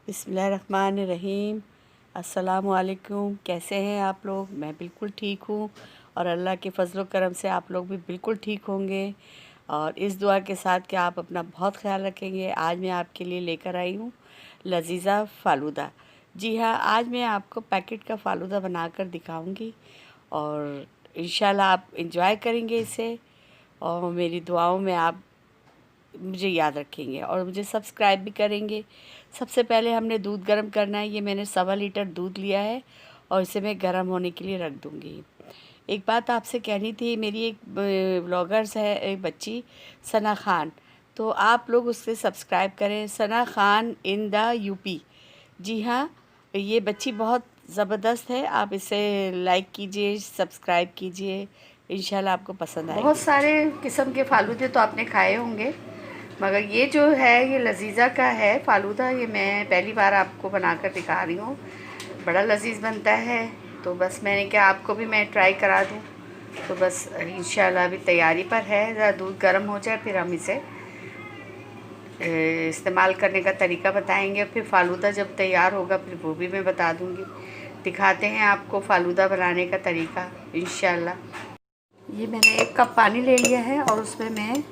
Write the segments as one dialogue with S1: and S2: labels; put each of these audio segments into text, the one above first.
S1: बिस्मिल्लाहिर्रहमानिर्रहीम। अस्सलामुअलैकुम। कैसे हैं आप लोग? मैं बिल्कुल ठीक हूँ और अल्लाह के फजल करम से आप लोग भी बिल्कुल ठीक होंगे और इस दुआ के साथ कि आप अपना बहुत ख्याल रखेंगे। आज मैं आपके लिए लेकर आई हूँ लजीज़ा फ़ालूदा। जी हाँ, आज मैं आपको पैकेट का फ़ालूदा बनाकर दिखाऊंगी और इंशाल्लाह आप इंजॉय करेंगे इसे और मेरी दुआओं में आप मुझे याद रखेंगे और मुझे सब्सक्राइब भी करेंगे। सबसे पहले हमने दूध गर्म करना है। ये मैंने 1.25 लीटर दूध लिया है और इसे मैं गर्म होने के लिए रख दूँगी। एक बात आपसे कहनी थी, मेरी एक ब्लॉगर्स है, एक बच्ची सना खान, तो आप लोग उससे सब्सक्राइब करें। Sana Khan in the UP. जी हाँ, ये बच्ची बहुत ज़बरदस्त है। आप इसे लाइक कीजिए, सब्सक्राइब कीजिए, इंशाल्लाह आपको पसंद आएगी। बहुत सारे किस्म के फ़ालूदे तो आपने खाए होंगे, मगर ये जो है ये लजीज़ा का है फ़ालूदा। ये मैं पहली बार आपको बनाकर दिखा रही हूँ। बड़ा लजीज़ बनता है, तो बस मैंने क्या आपको भी मैं ट्राई करा दूँ। तो बस इंशाल्लाह अभी तैयारी पर है। ज़रा दूध गर्म हो जाए फिर हम इसे इस्तेमाल करने का तरीका बताएंगे। फिर फ़ालूदा जब तैयार होगा फिर वो भी मैं बता दूँगी। दिखाते हैं आपको फ़ालूदा बनाने का तरीका इंशाल्लाह। ये मैंने 1 कप पानी ले लिया है और उसमें मैं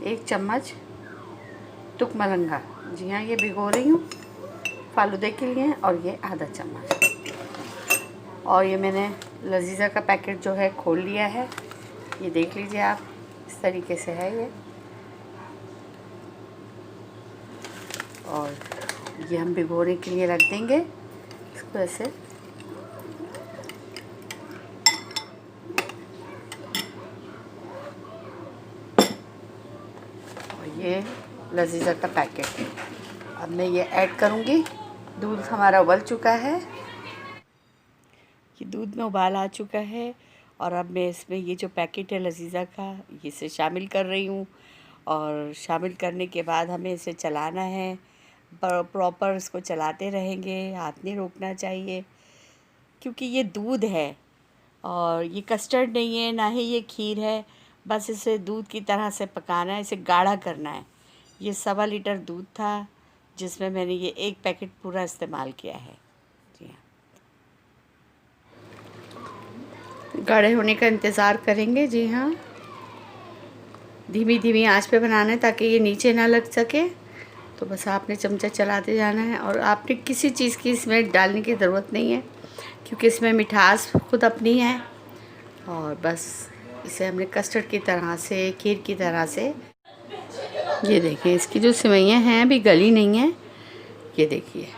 S1: 1 चम्मच तुक मलंगा, जी हाँ, ये भिगो रही हूँ फ़ालूदे के लिए, और ये आधा चम्मच। और ये मैंने लजीज़ा का पैकेट जो है खोल लिया है। ये देख लीजिए आप, इस तरीके से है ये। और ये हम भिगोने के लिए रख देंगे इसको ऐसे। और ये लजीज़ा का पैकेट, अब मैं ये ऐड करूँगी। दूध हमारा उबल चुका है, ये दूध में उबाल आ चुका है और अब मैं इसमें ये जो पैकेट है लजीज़ा का, इसे शामिल कर रही हूँ। और शामिल करने के बाद हमें इसे चलाना है, प्रॉपर इसको चलाते रहेंगे, हाथ नहीं रोकना चाहिए, क्योंकि ये दूध है और ये कस्टर्ड नहीं है, ना ही ये खीर है। बस इसे दूध की तरह से पकाना है, इसे गाढ़ा करना है। ये 1.25 लीटर दूध था जिसमें मैंने ये 1 पैकेट पूरा इस्तेमाल किया है। जी हाँ, गाढ़े होने का इंतज़ार करेंगे। जी हाँ, धीमी धीमी आंच पे बनाना है ताकि ये नीचे ना लग सके। तो बस आपने चमचा चलाते जाना है और आपने किसी चीज़ की इसमें डालने की ज़रूरत नहीं है, क्योंकि इसमें मिठास खुद अपनी है। और बस इसे हमने कस्टर्ड की तरह से, खीर की तरह से, ये देखिए इसकी जो सेवइयाँ हैं अभी गली नहीं है। ये देखिए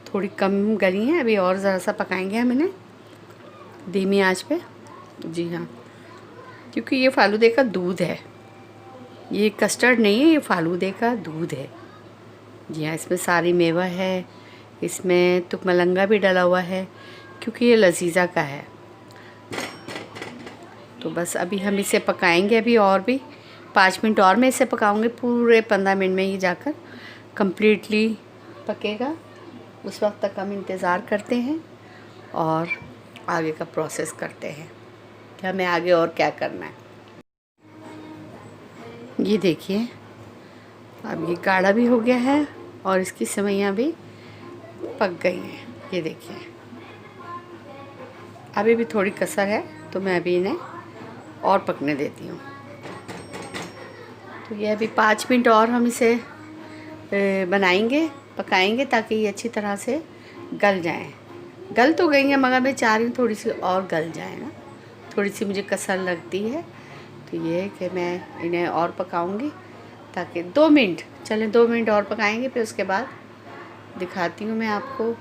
S1: थोड़ी कम गली हैं, अभी और ज़रा सा पकाएंगे हम इन्हें धीमी आंच पे। जी हाँ, क्योंकि ये फ़ालूदे का दूध है, ये कस्टर्ड नहीं है, ये फ़ालूदे का दूध है। जी हाँ, इसमें सारी मेवा है, इसमें तुक मलंगा भी डला हुआ है, क्योंकि ये लजीज़ा का है। तो बस अभी हम इसे पकाएंगे, अभी और भी 5 मिनट और मैं इसे पकाऊंगी। पूरे 15 मिनट में ही जाकर कम्प्लीटली पकेगा। उस वक्त तक हम इंतज़ार करते हैं और आगे का प्रोसेस करते हैं कि हमें आगे और क्या करना है। ये देखिए अब ये गाढ़ा भी हो गया है और इसकी सेवइयाँ भी पक गई हैं। ये देखिए अभी भी थोड़ी कसर है, तो मैं अभी इन्हें और पकने देती हूँ। तो ये अभी 5 मिनट और हम इसे बनाएंगे, पकाएंगे, ताकि ये अच्छी तरह से गल जाएं। गल तो गई हैं, मगर मैं चाह रही हूँ थोड़ी सी और गल जाए ना, थोड़ी सी मुझे कसर लगती है। तो ये है कि मैं इन्हें और पकाऊंगी, ताकि 2 मिनट चलें, 2 मिनट और पकाएंगे, फिर उसके बाद दिखाती हूँ मैं आपको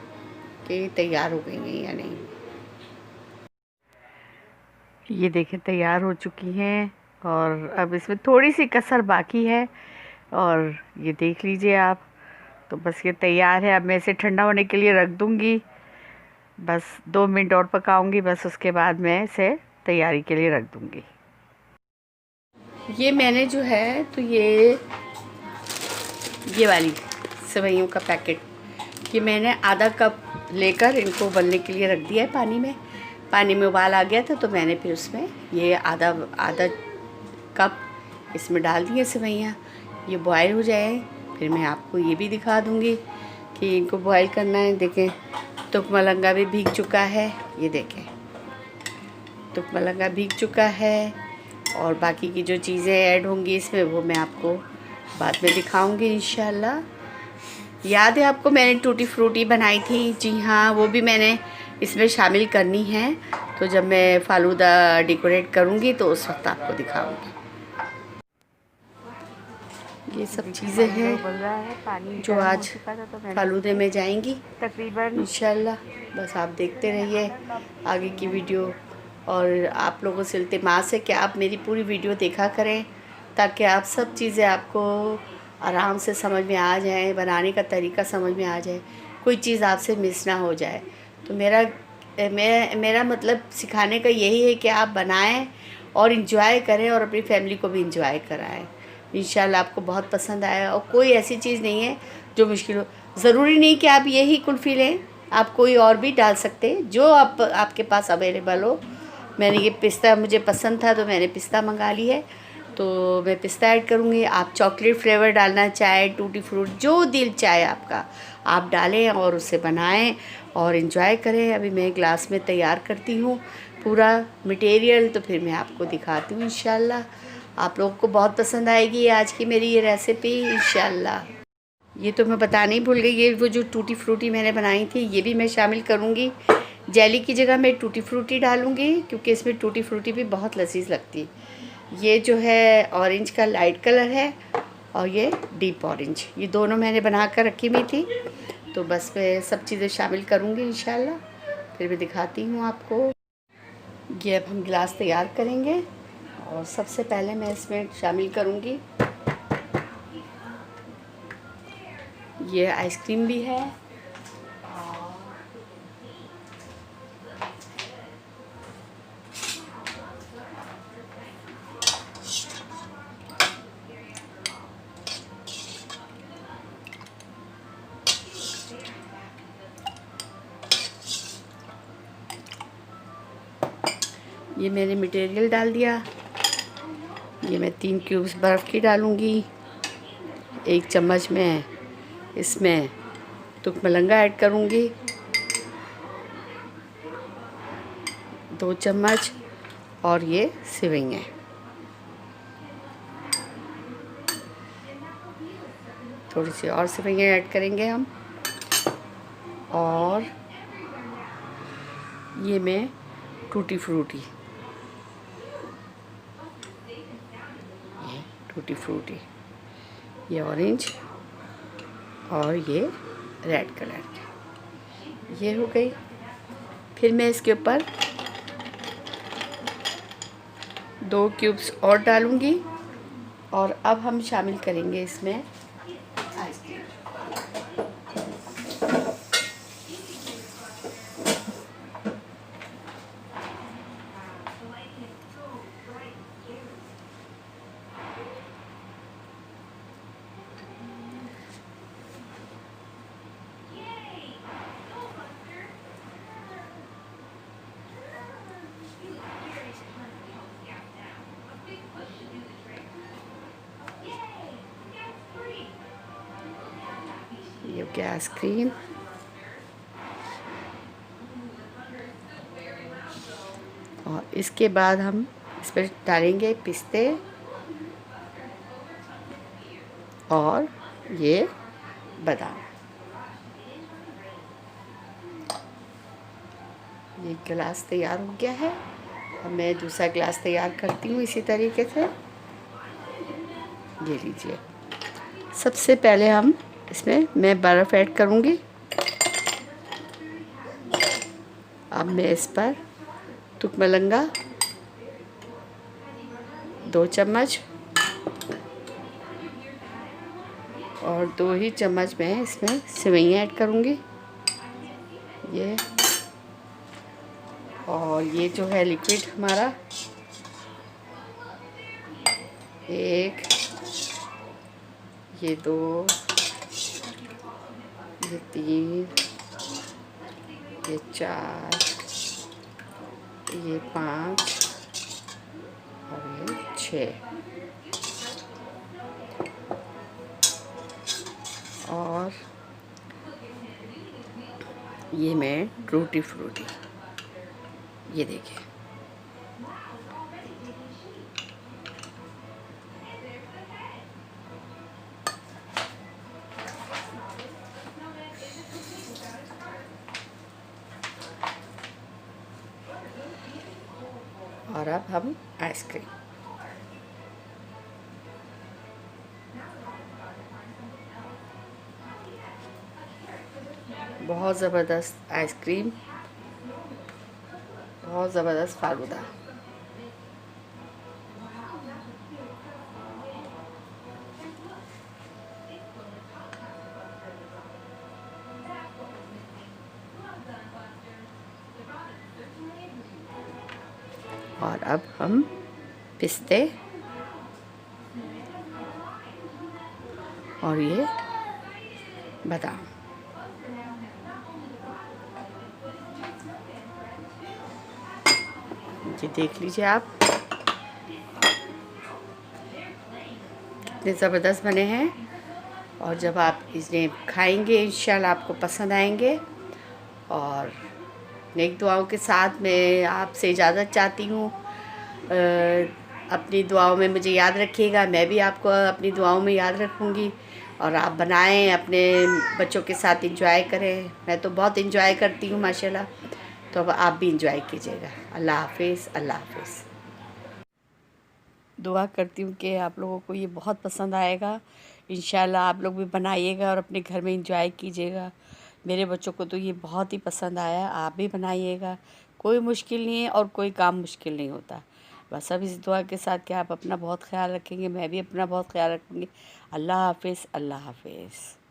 S1: कि तैयार हो गई हैं या नहीं। ये देखें तैयार हो चुकी हैं और अब इसमें थोड़ी सी कसर बाकी है, और ये देख लीजिए आप। तो बस ये तैयार है। अब मैं इसे ठंडा होने के लिए रख दूँगी। बस 2 मिनट और पकाऊंगी, बस उसके बाद मैं इसे तैयारी के लिए रख दूँगी। ये मैंने जो है तो ये वाली सेवइयों का पैकेट, ये मैंने आधा कप लेकर इनको उबलने के लिए रख दिया है पानी में। पानी में उबाल आ गया था तो मैंने फिर उसमें ये आधा कप इसमें डाल दिए सेवइयाँ। ये बॉयल हो जाए फिर मैं आपको ये भी दिखा दूँगी कि इनको बॉईल करना है। देखें तुक मलंगा भी भीग चुका है, ये देखें तुक मलंगा भीग चुका है। और बाकी की जो चीज़ें ऐड होंगी इसमें वो मैं आपको बाद में दिखाऊंगी इंशाल्लाह। याद है आपको मैंने टूटी फ्रूटी बनाई थी? जी हाँ, वो भी मैंने इसमें शामिल करनी है। तो जब मैं फालूदा डेकोरेट करूँगी तो उस वक्त आपको दिखाऊंगी। ये सब चीज़ें हैं जो आज फालूदे में जाएंगी तकरीबन इंशाल्लाह। बस आप देखते रहिए आगे की वीडियो। और आप लोगों से इल्तिमास है कि आप मेरी पूरी वीडियो देखा करें ताकि आप सब चीज़ें आपको आराम से समझ में आ जाए, बनाने का तरीका समझ में आ जाए, कोई चीज़ आपसे मिस ना हो जाए। तो मेरा मतलब सिखाने का यही है कि आप बनाएं और इन्जॉय करें और अपनी फैमिली को भी इन्जॉय कराएं। इंशाल्लाह आपको बहुत पसंद आएगा। और कोई ऐसी चीज़ नहीं है जो मुश्किल हो। ज़रूरी नहीं कि आप यही कुल्फ़ी लें, आप कोई और भी डाल सकते हैं जो आपके पास अवेलेबल हो। मैंने ये पिस्ता मुझे पसंद था तो मैंने पिस्ता मंगा ली है, तो मैं पिस्ता ऐड करूँगी। आप चॉकलेट फ्लेवर डालना चाहें, टूटी फ्रूट, जो दिल चाहे आपका आप डालें और उसे बनाएं और इन्जॉय करें। अभी मैं ग्लास में तैयार करती हूँ पूरा मटेरियल, तो फिर मैं आपको दिखाती हूँ इंशाल्लाह। आप लोगों को बहुत पसंद आएगी आज की मेरी ये रेसिपी इंशाल्लाह। ये तो मैं बताना ही भूल गई, ये वो जो टूटी फ्रूटी मैंने बनाई थी ये भी मैं शामिल करूँगी। जेली की जगह मैं टूटी फ्रूटी डालूँगी क्योंकि इसमें टूटी फ्रूटी भी बहुत लजीज लगती है। ये जो है ऑरेंज का लाइट कलर है और ये डीप ऑरेंज, ये दोनों मैंने बना कर रखी हुई थी। तो बस मैं सब चीज़ें शामिल करूँगी इंशाल्लाह, फिर मैं दिखाती हूँ आपको। ये अब हम गिलास तैयार करेंगे और सबसे पहले मैं इसमें शामिल करूँगी, ये आइसक्रीम भी है ये मैंने मटेरियल डाल दिया। ये मैं 3 क्यूब्स बर्फ़ की डालूँगी। 1 चम्मच में इसमें तुक मलंगा ऐड करूँगी, 2 चम्मच, और ये सेवई है, थोड़ी सी और सेवई ऐड करेंगे हम। और ये मैं टूटी फ्रूटी, टूटी फ्रूटी, ये ऑरेंज और ये रेड कलर की, ये हो गई। फिर मैं इसके ऊपर 2 क्यूब्स और डालूँगी और अब हम शामिल करेंगे इसमें आइसक्रीम। ये क्या आइसक्रीम, और इसके बाद हम इस पर डालेंगे पिस्ते और ये बादाम। ये गिलास तैयार हो गया है। अब मैं दूसरा गिलास तैयार करती हूँ इसी तरीके से। ये लीजिए, सबसे पहले हम इसमें मैं बर्फ़ ऐड करूँगी। अब मैं इस पर तुक मलंगा 2 चम्मच और 2 ही चम्मच मैं इसमें सेवई ऐड करूँगी। ये और ये जो है लिक्विड हमारा, 1, ये 2, ये 3, ये 4, ये 5 और ये 6, और ये मैं टूटी फ्रूटी, ये देखिए। और अब हम आइसक्रीम, बहुत ज़बरदस्त आइसक्रीम, बहुत ज़बरदस्त फालूदा। और अब हम पिस्ते और ये बादाम, ये देख लीजिए आप कितने ज़बरदस्त बने हैं। और जब आप इन्हें खाएंगे इंशाल्लाह आपको पसंद आएंगे। और नेक दुआओं के साथ मैं आपसे इजाज़त चाहती हूँ। अपनी दुआओं में मुझे याद रखिएगा, मैं भी आपको अपनी दुआओं में याद रखूँगी। और आप बनाएं, अपने बच्चों के साथ इंजॉय करें। मैं तो बहुत इंजॉय करती हूँ माशाल्लाह, तो अब आप भी इंजॉय कीजिएगा। अल्लाह हाफिज़, अल्लाह हाफिज़। दुआ करती हूँ कि आप लोगों को ये बहुत पसंद आएगा। इंशाल्लाह आप लोग भी बनाइएगा और अपने घर में इंजॉय कीजिएगा। मेरे बच्चों को तो ये बहुत ही पसंद आया, आप भी बनाइएगा। कोई मुश्किल नहीं है और कोई काम मुश्किल नहीं होता। बस अब इस दुआ के साथ कि आप अपना बहुत ख्याल रखेंगे, मैं भी अपना बहुत ख्याल रखूँगी। अल्लाह हाफिज़, अल्लाह हाफिज़।